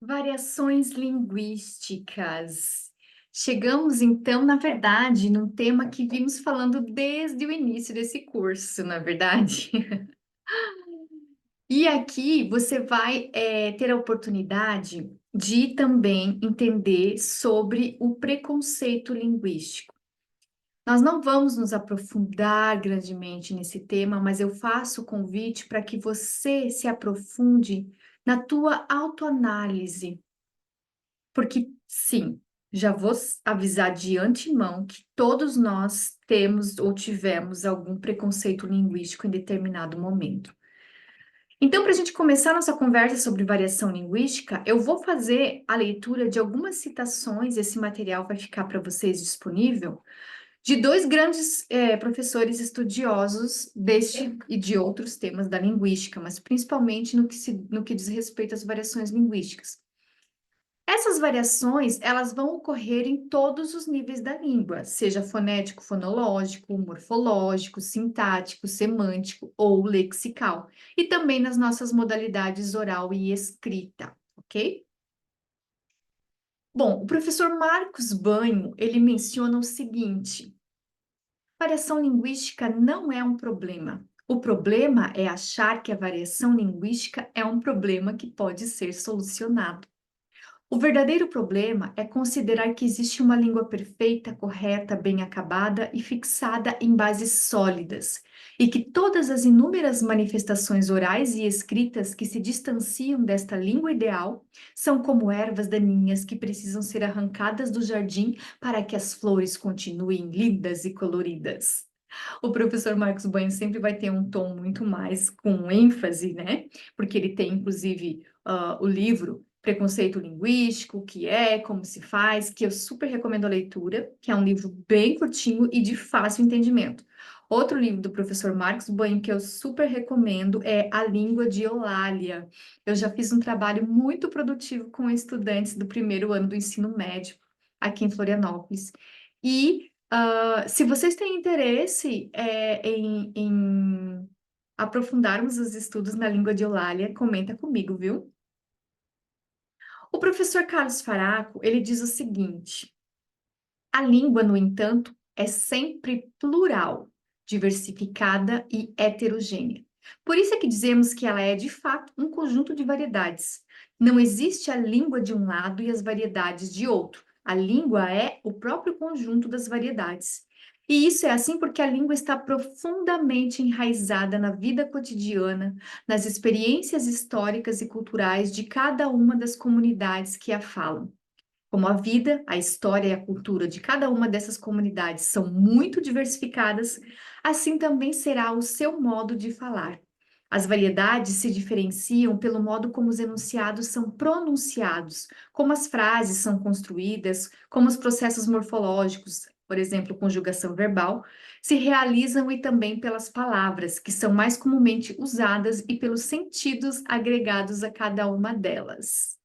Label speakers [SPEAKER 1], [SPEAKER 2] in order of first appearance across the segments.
[SPEAKER 1] Variações linguísticas. Chegamos, então, na verdade, num tema que vimos falando desde o início desse curso, na verdade. E aqui você vai ter a oportunidade de também entender sobre o preconceito linguístico. Nós não vamos nos aprofundar grandemente nesse tema, mas eu faço o convite para que você se aprofunde na tua autoanálise. Porque, sim, já vou avisar de antemão que todos nós temos ou tivemos algum preconceito linguístico em determinado momento. Então, para a gente começar nossa conversa sobre variação linguística, eu vou fazer a leitura de algumas citações, esse material vai ficar para vocês disponível, de dois grandes professores estudiosos deste e de outros temas da linguística, mas principalmente no que diz respeito às variações linguísticas. Essas variações, elas vão ocorrer em todos os níveis da língua, seja fonético, fonológico, morfológico, sintático, semântico ou lexical, e também nas nossas modalidades oral e escrita, ok? Bom, o professor Marcos Banho, ele menciona o seguinte: variação linguística não é um problema. O problema é achar que a variação linguística é um problema que pode ser solucionado. O verdadeiro problema é considerar que existe uma língua perfeita, correta, bem acabada e fixada em bases sólidas, e que todas as inúmeras manifestações orais e escritas que se distanciam desta língua ideal são como ervas daninhas que precisam ser arrancadas do jardim para que as flores continuem lindas e coloridas. O professor Marcos Banho sempre vai ter um tom muito mais com ênfase, né? Porque ele tem, inclusive, o livro Preconceito Linguístico, o que é, como se faz, que eu super recomendo a leitura, que é um livro bem curtinho e de fácil entendimento. Outro livro do professor Marcos Banho que eu super recomendo é A Língua de Eulália. Eu já fiz um trabalho muito produtivo com estudantes do primeiro ano do ensino médio aqui em Florianópolis. E se vocês têm interesse em aprofundarmos os estudos na língua de Eulália, comenta comigo, viu? O professor Carlos Faraco, ele diz o seguinte: a língua, no entanto, é sempre plural, diversificada e heterogênea. Por isso é que dizemos que ela é, de fato, um conjunto de variedades. Não existe a língua de um lado e as variedades de outro. A língua é o próprio conjunto das variedades. E isso é assim porque a língua está profundamente enraizada na vida cotidiana, nas experiências históricas e culturais de cada uma das comunidades que a falam. Como a vida, a história e a cultura de cada uma dessas comunidades são muito diversificadas, assim também será o seu modo de falar. As variedades se diferenciam pelo modo como os enunciados são pronunciados, como as frases são construídas, como os processos morfológicos, por exemplo, conjugação verbal, se realizam e também pelas palavras, que são mais comumente usadas, e pelos sentidos agregados a cada uma delas.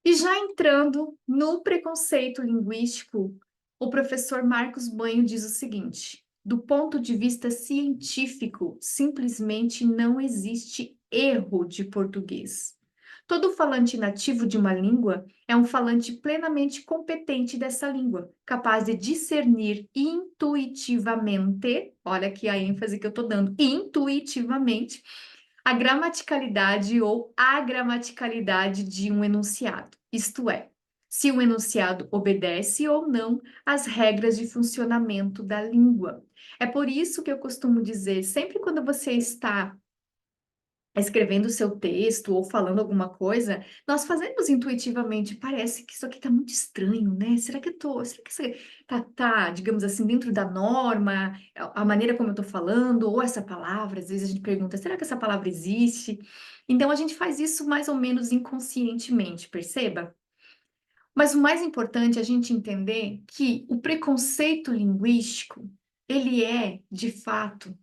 [SPEAKER 1] E já entrando no preconceito linguístico, o professor Marcos Banho diz o seguinte: do ponto de vista científico, simplesmente não existe erro de português. Todo falante nativo de uma língua é um falante plenamente competente dessa língua, capaz de discernir intuitivamente, olha aqui a ênfase que eu estou dando, intuitivamente, a gramaticalidade ou agramaticalidade de um enunciado, isto é, se o enunciado obedece ou não às regras de funcionamento da língua. É por isso que eu costumo dizer, sempre quando você está escrevendo o seu texto ou falando alguma coisa, nós fazemos intuitivamente, parece que isso aqui está muito estranho, né? Será que isso tá, digamos assim, dentro da norma, a maneira como eu estou falando, ou essa palavra, às vezes a gente pergunta, será que essa palavra existe? Então a gente faz isso mais ou menos inconscientemente, perceba? Mas o mais importante é a gente entender que o preconceito linguístico, ele é, de fato,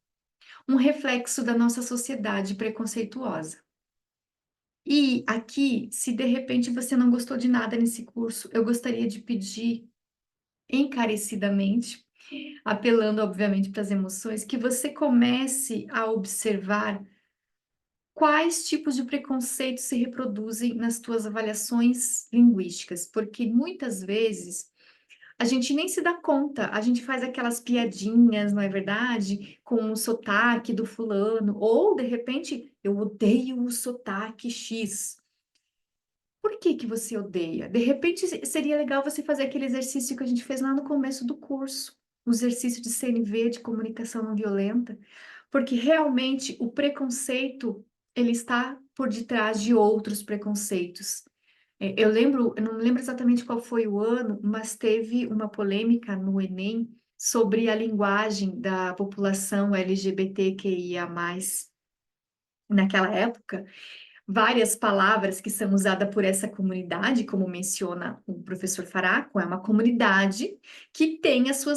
[SPEAKER 1] um reflexo da nossa sociedade preconceituosa. E aqui, se de repente você não gostou de nada nesse curso, eu gostaria de pedir encarecidamente, apelando obviamente para as emoções, que você comece a observar quais tipos de preconceito se reproduzem nas tuas avaliações linguísticas? Porque muitas vezes a gente nem se dá conta, a gente faz aquelas piadinhas, não é verdade? Com o sotaque do fulano, ou de repente, eu odeio o sotaque X. Por que que você odeia? De repente, seria legal você fazer aquele exercício que a gente fez lá no começo do curso, o exercício de CNV, de comunicação não violenta, porque realmente o preconceito, ele está por detrás de outros preconceitos. Eu não me lembro exatamente qual foi o ano, mas teve uma polêmica no Enem sobre a linguagem da população LGBTQIA+, naquela época, várias palavras que são usadas por essa comunidade, como menciona o professor Faraco, é uma comunidade que tem a sua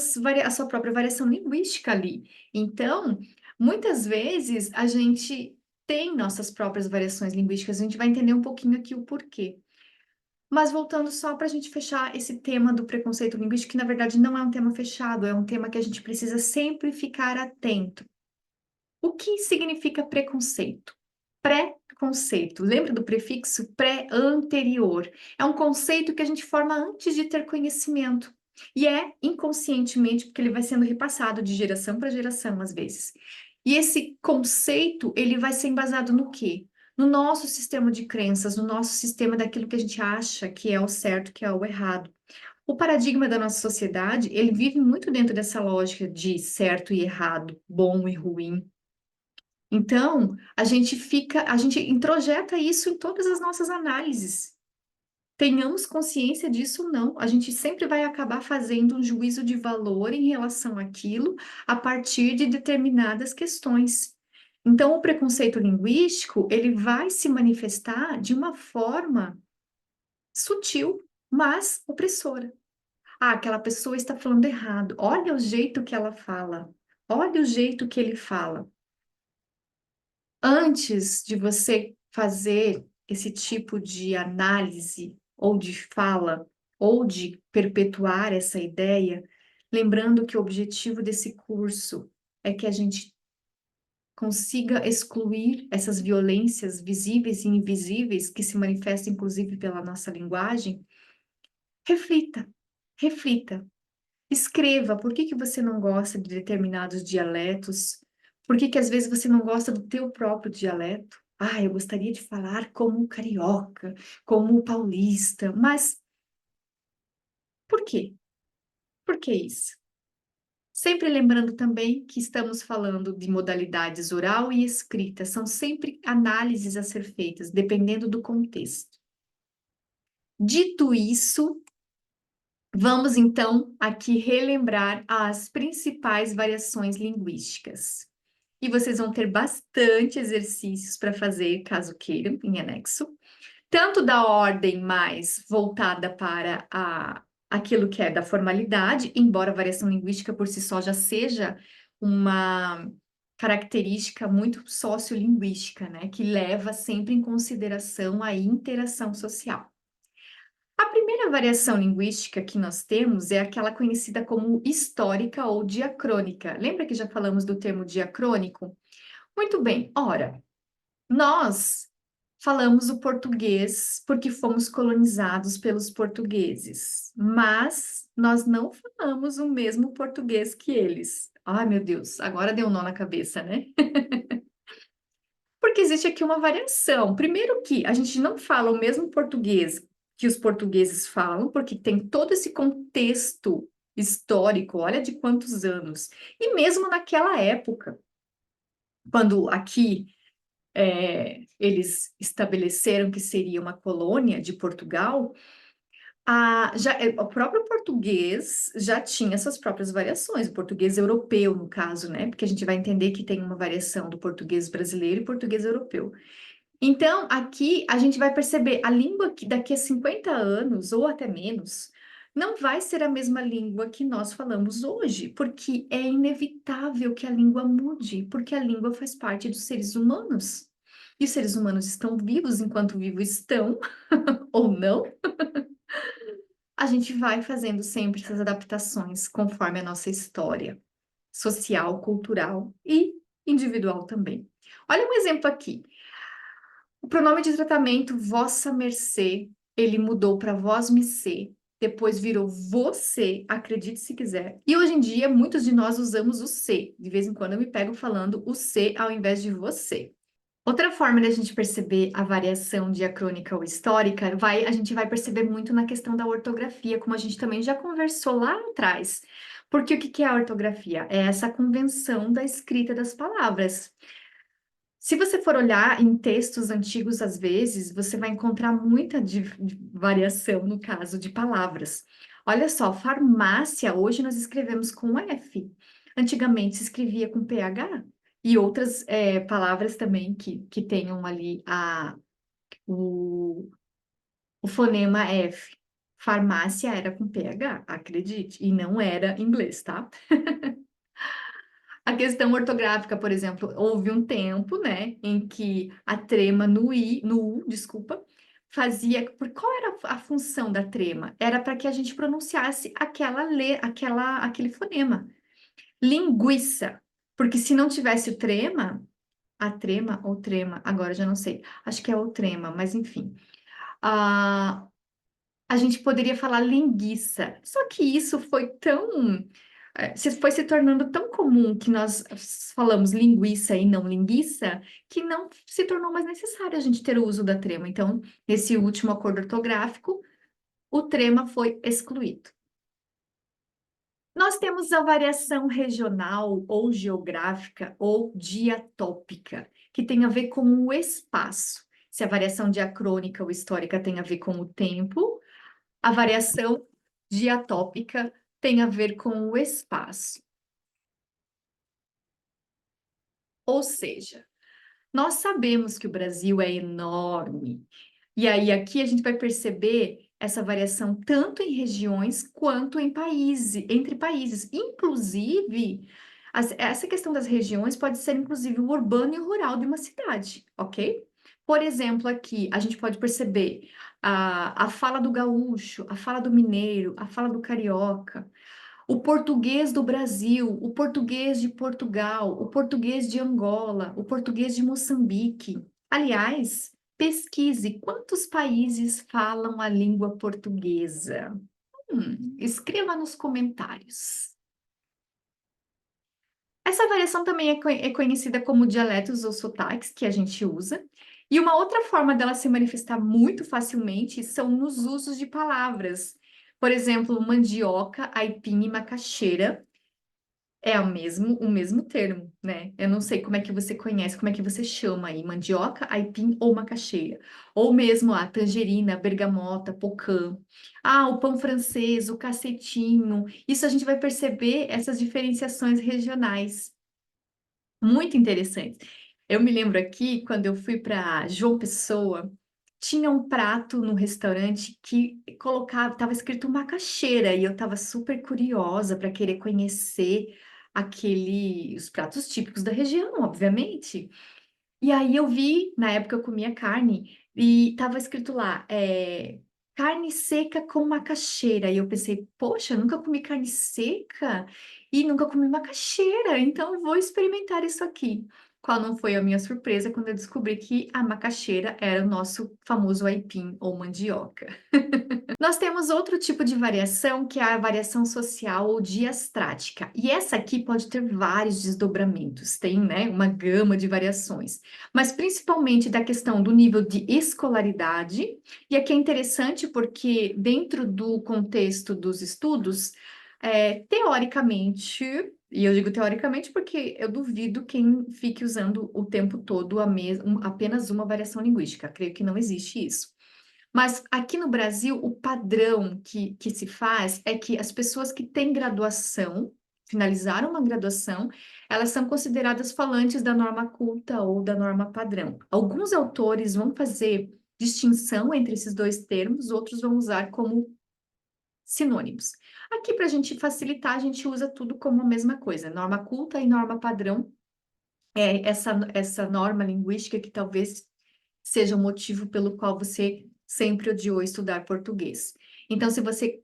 [SPEAKER 1] própria variação linguística ali. Então, muitas vezes a gente tem nossas próprias variações linguísticas, a gente vai entender um pouquinho aqui o porquê. Mas voltando só para a gente fechar esse tema do preconceito linguístico, que na verdade não é um tema fechado, é um tema que a gente precisa sempre ficar atento. O que significa preconceito? Pré-conceito. Lembra do prefixo pré-anterior? É um conceito que a gente forma antes de ter conhecimento. E é inconscientemente, porque ele vai sendo repassado de geração para geração, às vezes. E esse conceito, ele vai ser embasado no quê? No nosso sistema de crenças, no nosso sistema daquilo que a gente acha que é o certo, que é o errado. O paradigma da nossa sociedade, ele vive muito dentro dessa lógica de certo e errado, bom e ruim. Então, a gente introjeta isso em todas as nossas análises. Tenhamos consciência disso ou não, a gente sempre vai acabar fazendo um juízo de valor em relação àquilo a partir de determinadas questões. Então, o preconceito linguístico, ele vai se manifestar de uma forma sutil, mas opressora. Ah, aquela pessoa está falando errado. Olha o jeito que ela fala. Olha o jeito que ele fala. Antes de você fazer esse tipo de análise ou de fala ou de perpetuar essa ideia, lembrando que o objetivo desse curso é que a gente consiga excluir essas violências visíveis e invisíveis que se manifestam inclusive pela nossa linguagem, reflita, reflita. Escreva por que que você não gosta de determinados dialetos, por que que às vezes você não gosta do teu próprio dialeto. Ah, eu gostaria de falar como um carioca, como um paulista, mas por quê? Por que isso? Sempre lembrando também que estamos falando de modalidades oral e escrita, são sempre análises a ser feitas, dependendo do contexto. Dito isso, vamos então aqui relembrar as principais variações linguísticas. E vocês vão ter bastante exercícios para fazer, caso queiram, em anexo, tanto da ordem mais voltada para aquilo que é da formalidade, embora a variação linguística por si só já seja uma característica muito sociolinguística, né, que leva sempre em consideração a interação social. A primeira variação linguística que nós temos é aquela conhecida como histórica ou diacrônica. Lembra que já falamos do termo diacrônico? Muito bem, ora, nós falamos o português porque fomos colonizados pelos portugueses, mas nós não falamos o mesmo português que eles. Ai, meu Deus, agora deu um nó na cabeça, né? Porque existe aqui uma variação. Primeiro que a gente não fala o mesmo português que os portugueses falam, porque tem todo esse contexto histórico, olha de quantos anos. E mesmo naquela época, quando aqui eles estabeleceram que seria uma colônia de Portugal, o próprio português já tinha suas próprias variações, o português europeu, no caso, né? Porque a gente vai entender que tem uma variação do português brasileiro e português europeu. Então, aqui a gente vai perceber a língua que daqui a 50 anos, ou até menos, não vai ser a mesma língua que nós falamos hoje, porque é inevitável que a língua mude, porque a língua faz parte dos seres humanos. E os seres humanos estão vivos enquanto vivos estão, ou não, a gente vai fazendo sempre essas adaptações conforme a nossa história social, cultural e individual também. Olha um exemplo aqui. O pronome de tratamento vossa mercê, ele mudou para vós me ser, depois virou você, acredite se quiser. E hoje em dia, muitos de nós usamos o se. De vez em quando eu me pego falando o se ao invés de você. Outra forma de a gente perceber a variação diacrônica ou histórica, a gente vai perceber muito na questão da ortografia, como a gente também já conversou lá atrás. Porque o que que é a ortografia? É essa convenção da escrita das palavras. Se você for olhar em textos antigos, às vezes, você vai encontrar muita variação no caso de palavras. Olha só, farmácia, hoje nós escrevemos com F. Antigamente se escrevia com PH. E outras palavras também que tenham ali o, o fonema F. Farmácia era com PH, acredite, e não era inglês, tá? A questão ortográfica, por exemplo, houve um tempo, né, em que a trema no U, desculpa, fazia. Qual era a função da trema? Era para que a gente pronunciasse aquele fonema. Linguiça. Porque se não tivesse o trema, a trema ou trema, agora eu já não sei, acho que é o trema, mas enfim. Ah, a gente poderia falar linguiça. Só que isso foi foi se tornando tão comum que nós falamos linguiça e não linguiça, que não se tornou mais necessário a gente ter o uso da trema. Então, nesse último acordo ortográfico, o trema foi excluído. Nós temos a variação regional ou geográfica ou diatópica, que tem a ver com o espaço. Se a variação diacrônica ou histórica tem a ver com o tempo, a variação diatópica tem a ver com o espaço. Ou seja, nós sabemos que o Brasil é enorme. E aí, aqui a gente vai perceber essa variação tanto em regiões quanto em países, entre países. Inclusive, essa questão das regiões pode ser, inclusive, o urbano e o rural de uma cidade, ok? Por exemplo, aqui a gente pode perceber a fala do gaúcho, a fala do mineiro, a fala do carioca, o português do Brasil, o português de Portugal, o português de Angola, o português de Moçambique. Aliás, pesquise quantos países falam a língua portuguesa. Escreva nos comentários. Essa variação também é conhecida como dialetos ou sotaques que a gente usa. E uma outra forma dela se manifestar muito facilmente são nos usos de palavras. Por exemplo, mandioca, aipim e macaxeira é o mesmo termo, né? Eu não sei como é que você conhece, como é que você chama aí, mandioca, aipim ou macaxeira. Ou mesmo a tangerina, bergamota, pocã. Ah, o pão francês, o cacetinho. Isso a gente vai perceber essas diferenciações regionais. Muito interessantes. Eu me lembro aqui, quando eu fui para João Pessoa, tinha um prato no restaurante que colocava, estava escrito macaxeira, e eu estava super curiosa para querer conhecer os pratos típicos da região, obviamente. E aí eu vi, na época eu comia carne, e estava escrito lá, carne seca com macaxeira. E eu pensei, poxa, nunca comi carne seca e nunca comi macaxeira, então eu vou experimentar isso aqui. Qual não foi a minha surpresa quando eu descobri que a macaxeira era o nosso famoso aipim ou mandioca. Nós temos outro tipo de variação, que é a variação social ou diastrática. E essa aqui pode ter vários desdobramentos, tem, né, uma gama de variações. Mas principalmente da questão do nível de escolaridade. E aqui é interessante porque dentro do contexto dos estudos, teoricamente, e eu digo teoricamente porque eu duvido quem fique usando o tempo todo apenas uma variação linguística. Creio que não existe isso. Mas aqui no Brasil, o padrão que se faz é que as pessoas que têm graduação, finalizaram uma graduação, elas são consideradas falantes da norma culta ou da norma padrão. Alguns autores vão fazer distinção entre esses dois termos, outros vão usar como sinônimos. Aqui, para a gente facilitar, a gente usa tudo como a mesma coisa. Norma culta e norma padrão é essa norma linguística que talvez seja o motivo pelo qual você sempre odiou estudar português. Então,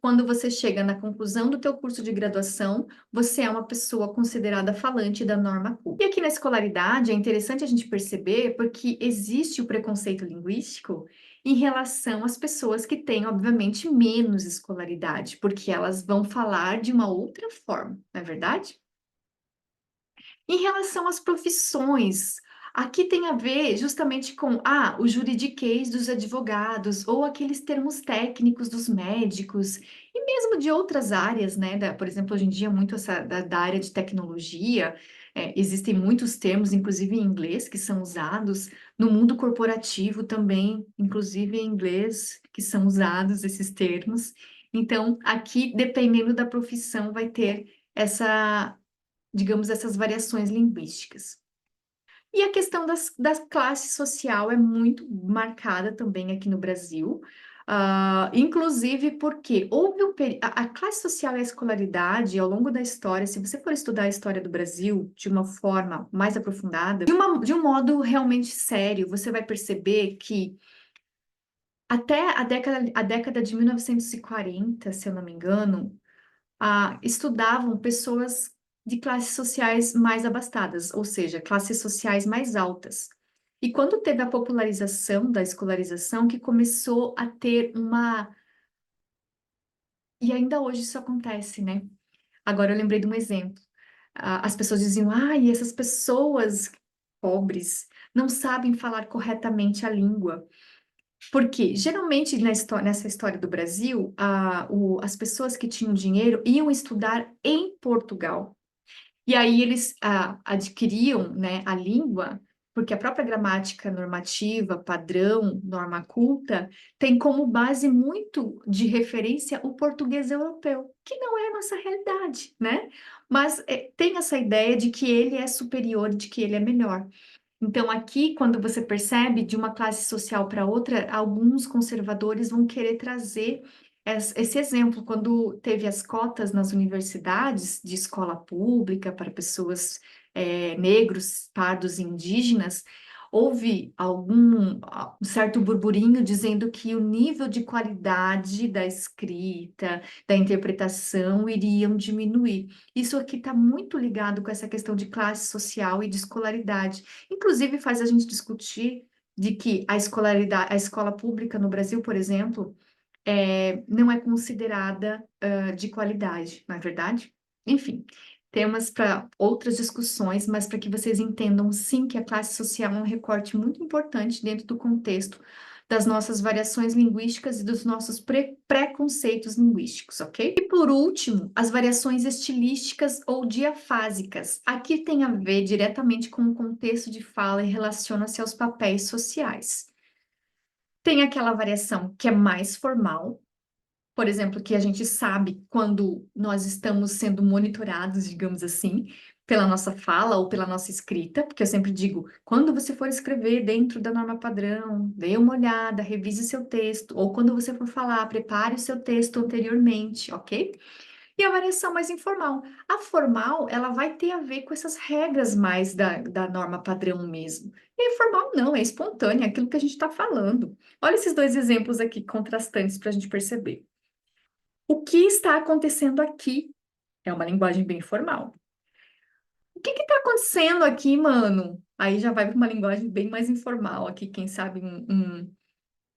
[SPEAKER 1] quando você chega na conclusão do teu curso de graduação, você é uma pessoa considerada falante da norma culta. E aqui na escolaridade é interessante a gente perceber porque existe o preconceito linguístico em relação às pessoas que têm, obviamente, menos escolaridade, porque elas vão falar de uma outra forma, não é verdade? Em relação às profissões, aqui tem a ver justamente com o juridiquês dos advogados ou aqueles termos técnicos dos médicos e mesmo de outras áreas, né? Por exemplo, hoje em dia, muito da área de tecnologia, existem muitos termos, inclusive em inglês, que são usados no mundo corporativo também, inclusive em inglês, que são usados esses termos. Então, aqui, dependendo da profissão, vai ter essa digamos, essas variações linguísticas. E a questão da classe social é muito marcada também aqui no Brasil, inclusive porque houve a classe social e a escolaridade ao longo da história, se você for estudar a história do Brasil de uma forma mais aprofundada, de um modo realmente sério, você vai perceber que até a década de 1940, se eu não me engano, estudavam pessoas de classes sociais mais abastadas, ou seja, classes sociais mais altas. E quando teve a popularização da escolarização, que começou a ter uma. E ainda hoje isso acontece, né? Agora eu lembrei de um exemplo. As pessoas diziam, e essas pessoas pobres não sabem falar corretamente a língua. Porque geralmente nessa história do Brasil, as pessoas que tinham dinheiro iam estudar em Portugal. E aí eles adquiriam, né, a língua, porque a própria gramática normativa, padrão, norma culta, tem como base muito de referência o português europeu, que não é a nossa realidade, né? Mas tem essa ideia de que ele é superior, de que ele é melhor. Então, aqui, quando você percebe de uma classe social para outra, alguns conservadores vão querer trazer esse exemplo. Quando teve as cotas nas universidades de escola pública para pessoas negros, pardos e indígenas, houve um certo burburinho dizendo que o nível de qualidade da escrita, da interpretação iriam diminuir. Isso aqui está muito ligado com essa questão de classe social e de escolaridade. Inclusive, faz a gente discutir de que a escola pública no Brasil, por exemplo, não é considerada de qualidade, não é verdade? Enfim, temas para outras discussões, mas para que vocês entendam sim que a classe social é um recorte muito importante dentro do contexto das nossas variações linguísticas e dos nossos preconceitos linguísticos, ok? E por último, as variações estilísticas ou diafásicas. Aqui tem a ver diretamente com o contexto de fala e relaciona-se aos papéis sociais. Tem aquela variação que é mais formal, por exemplo, que a gente sabe quando nós estamos sendo monitorados, digamos assim, pela nossa fala ou pela nossa escrita, porque eu sempre digo, quando você for escrever dentro da norma padrão, dê uma olhada, revise seu texto, ou quando você for falar, prepare o seu texto anteriormente, ok? E a variação mais informal. A formal, ela vai ter a ver com essas regras mais da norma padrão mesmo. E a informal não, é espontânea, é aquilo que a gente está falando. Olha esses dois exemplos aqui contrastantes para a gente perceber. O que está acontecendo aqui é uma linguagem bem formal. O que está acontecendo aqui, mano? Aí já vai para uma linguagem bem mais informal. Aqui, quem sabe,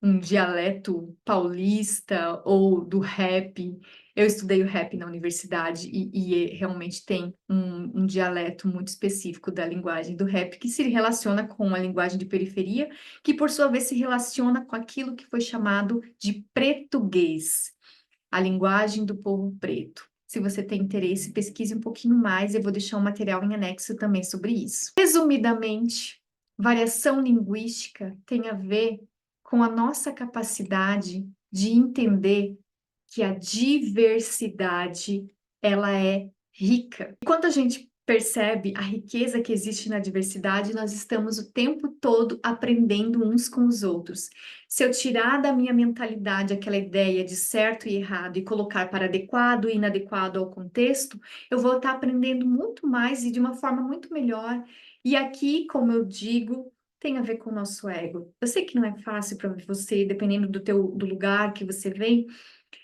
[SPEAKER 1] um dialeto paulista ou do rap. Eu estudei o rap na universidade e realmente tem um dialeto muito específico da linguagem do rap que se relaciona com a linguagem de periferia, que por sua vez se relaciona com aquilo que foi chamado de pretuguês, a linguagem do povo preto. Se você tem interesse, pesquise um pouquinho mais, eu vou deixar um material em anexo também sobre isso. Resumidamente, variação linguística tem a ver com a nossa capacidade de entender que a diversidade, ela é rica. E quando a gente percebe a riqueza que existe na diversidade, nós estamos o tempo todo aprendendo uns com os outros. Se eu tirar da minha mentalidade aquela ideia de certo e errado e colocar para adequado e inadequado ao contexto, eu vou estar aprendendo muito mais e de uma forma muito melhor. E aqui, como eu digo, tem a ver com o nosso ego. Eu sei que não é fácil para você, dependendo do lugar que você vem,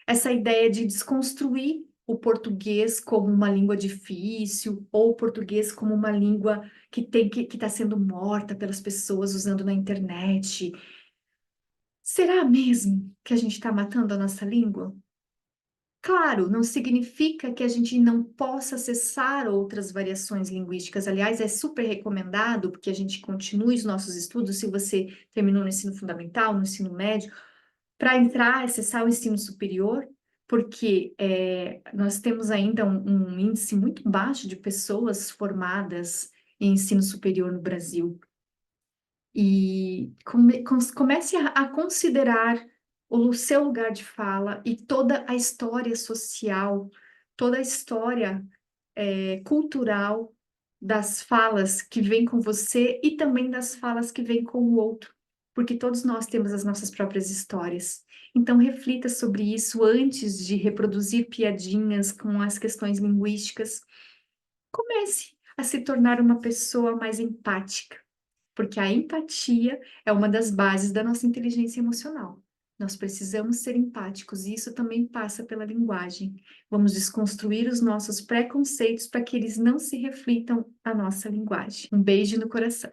[SPEAKER 1] Essa ideia de desconstruir o português como uma língua difícil, ou o português como uma língua que está sendo morta pelas pessoas usando na internet. Será mesmo que a gente está matando a nossa língua? Claro, não significa que a gente não possa acessar outras variações linguísticas. Aliás, é super recomendado que a gente continue os nossos estudos, se você terminou no ensino fundamental, no ensino médio, para entrar, acessar o ensino superior, porque nós temos ainda um índice muito baixo de pessoas formadas em ensino superior no Brasil. E comece a considerar o seu lugar de fala e toda a história social, toda a história cultural das falas que vêm com você e também das falas que vêm com o outro, porque todos nós temos as nossas próprias histórias. Então, reflita sobre isso antes de reproduzir piadinhas com as questões linguísticas. Comece a se tornar uma pessoa mais empática, porque a empatia é uma das bases da nossa inteligência emocional. Nós precisamos ser empáticos e isso também passa pela linguagem. Vamos desconstruir os nossos preconceitos para que eles não se reflitam à nossa linguagem. Um beijo no coração.